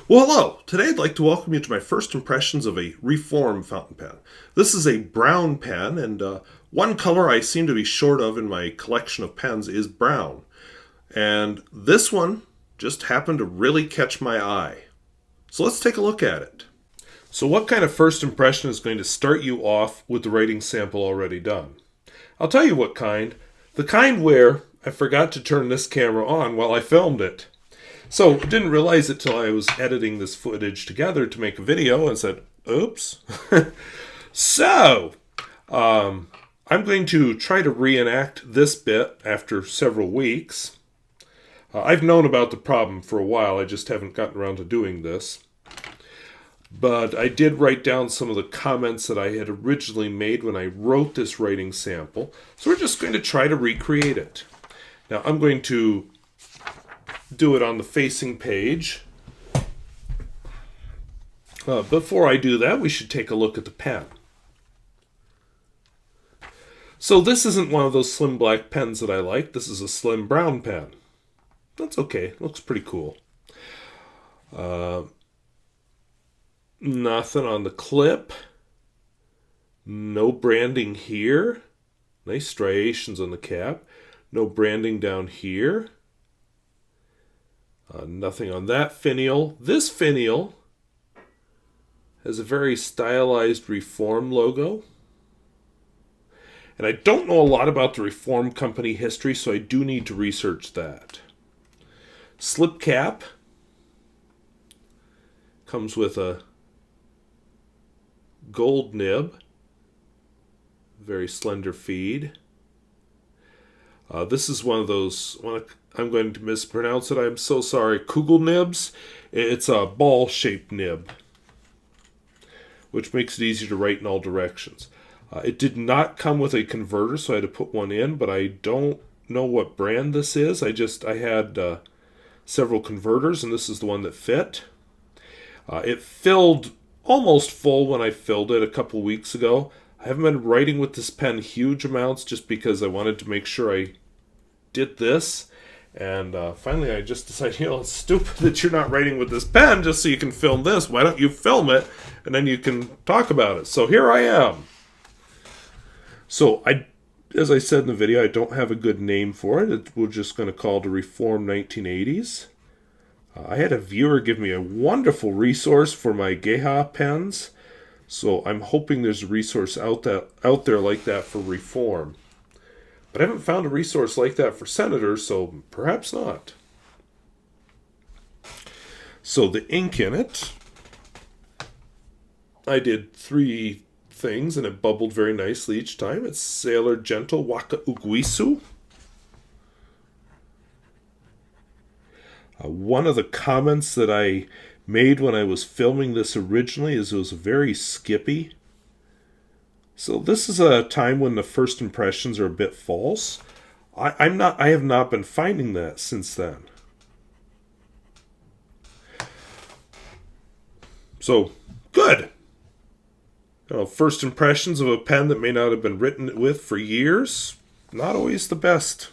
Well, hello. Today I'd like to welcome you to my first impressions of a Reform fountain pen. This is a brown pen, and one color I seem to be short of in my collection of pens is brown. And this one just happened to really catch my eye. So let's take a look at it. So what kind of first impression is going to start you off with the writing sample already done? I'll tell you what kind. The kind where I forgot to turn this camera on while I filmed it. So didn't realize it till I was editing this footage together to make a video and said, oops. So, I'm going to try to reenact this bit after several weeks. I've known about the problem for a while, I just haven't gotten around to doing this. But I did write down some of the comments that I had originally made when I wrote this writing sample. So we're just going to try to recreate it. Now I'm going to do it on the facing page. Before I do that, we should take a look at the pen. So this isn't one of those slim black pens that I like. This is a slim brown pen. That's okay. It looks pretty cool. Nothing on the clip. No branding here. Nice striations on the cap. No branding down here. Nothing on that finial. This finial has a very stylized Reform logo. And I don't know a lot about the Reform company history, so I do need to research that. Slip cap comes with a gold nib. Very slender feed. This is one of those, I'm going to mispronounce it, I'm so sorry, Kugel nibs. It's a ball-shaped nib, which makes it easy to write in all directions. It did not come with a converter, so I had to put one in, but I don't know what brand this is. I had several converters, and this is the one that fit. It filled almost full when I filled it a couple weeks ago. I haven't been writing with this pen huge amounts just because I wanted to make sure I did this. And finally I just decided, it's stupid that you're not writing with this pen just so you can film this. Why don't you film it and then you can talk about it? So here I am. So as I said in the video, I don't have a good name for it. We're just going to call it a Reform 1980s. I had a viewer give me a wonderful resource for my Geha pens. So I'm hoping there's a resource out there like that for Reform. But I haven't found a resource like that for senators, so perhaps not. So the ink in it, I did 3 things, and it bubbled very nicely each time. It's Sailor Gentle Waka Uguisu. One of the comments that I made when I was filming this originally is it was very skippy. So this is a time when the first impressions are a bit false. I have not been finding that since then. So, good. First impressions of a pen that may not have been written with for years, not always the best.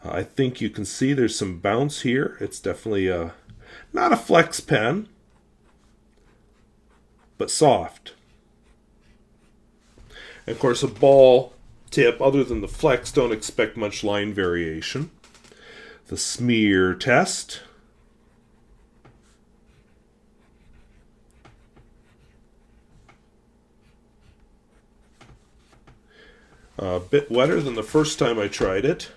I think you can see there's some bounce here. It's definitely not a flex pen, but soft. And of course, a ball tip, other than the flex, don't expect much line variation. The smear test. A bit wetter than the first time I tried it.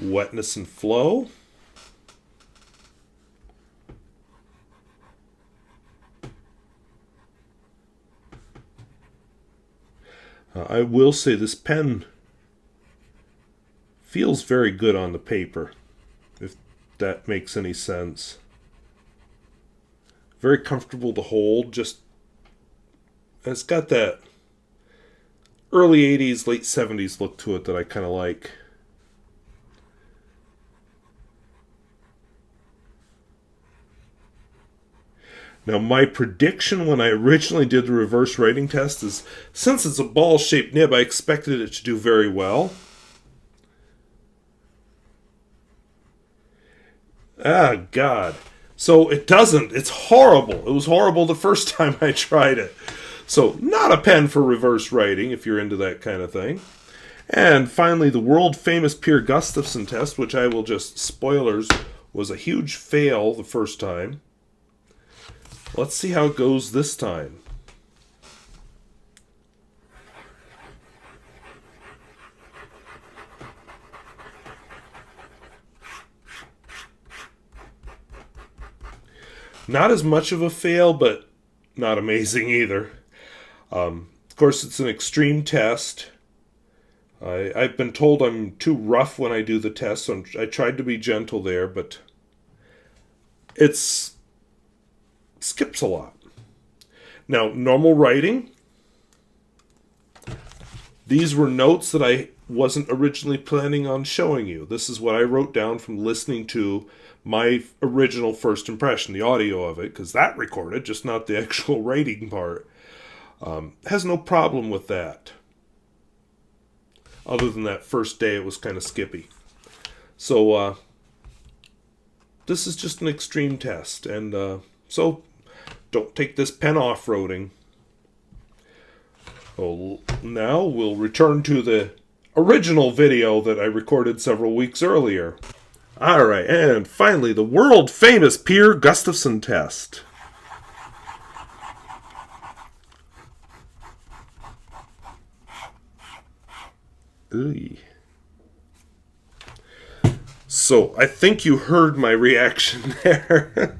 Wetness and flow. I will say this pen feels very good on the paper, if that makes any sense. Very comfortable to hold. It's got that early 80s, late 70s look to it that I kind of like. Now, my prediction when I originally did the reverse writing test is, since it's a ball-shaped nib, I expected it to do very well. Ah, God. So it doesn't. It's horrible. It was horrible the first time I tried it. So, not a pen for reverse writing if you're into that kind of thing. And finally, the world famous Pierre Gustafson test, which I will just, spoilers, was a huge fail the first time. Let's see how it goes this time. Not as much of a fail, but not amazing either. Of course, it's an extreme test. I've been told I'm too rough when I do the test, so I tried to be gentle there, but it's skips a lot. Now, normal writing, these were notes that I wasn't originally planning on showing you. This is what I wrote down from listening to my original first impression, the audio of it, because that recorded, just not the actual writing part. Has no problem with that. Other than that first day, it was kind of skippy. So, this is just an extreme test. And so, don't take this pen off-roading. Oh, now we'll return to the original video that I recorded several weeks earlier. Alright, and finally, the world-famous Pierre Gustafson test. Ooh. So, I think you heard my reaction there.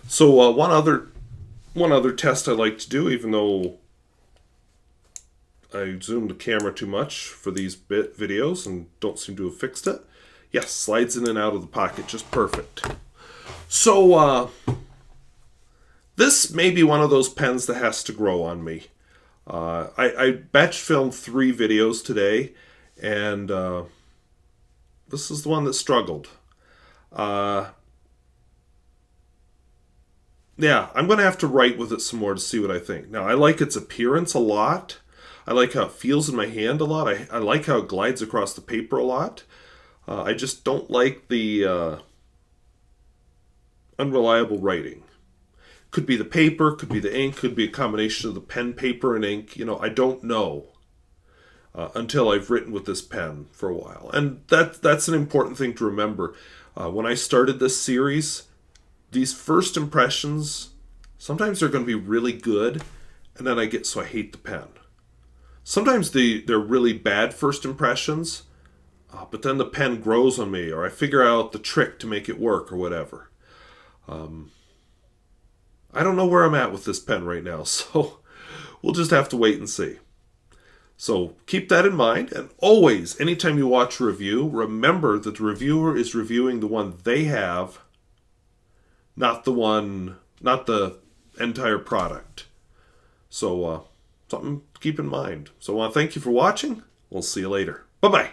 So, one other test I like to do, even though I zoomed the camera too much for these videos and don't seem to have fixed it. Yes, slides in and out of the pocket just perfect. So, this may be one of those pens that has to grow on me. I batch filmed 3 videos today, and this is the one that struggled. Yeah, I'm going to have to write with it some more to see what I think. Now, I like its appearance a lot. I like how it feels in my hand a lot. I like how it glides across the paper a lot. I just don't like the unreliable writing. Could be the paper, could be the ink, could be a combination of the pen, paper, and ink. You know, I don't know until I've written with this pen for a while. And that's an important thing to remember. When I started this series, these first impressions, sometimes they're going to be really good, and then I hate the pen. Sometimes they're really bad first impressions, but then the pen grows on me, or I figure out the trick to make it work, or whatever. I don't know where I'm at with this pen right now, so we'll just have to wait and see. So keep that in mind, and always, anytime you watch a review, remember that the reviewer is reviewing the one they have, not the entire product. So, something to keep in mind. So I want to thank you for watching. We'll see you later. Bye-bye.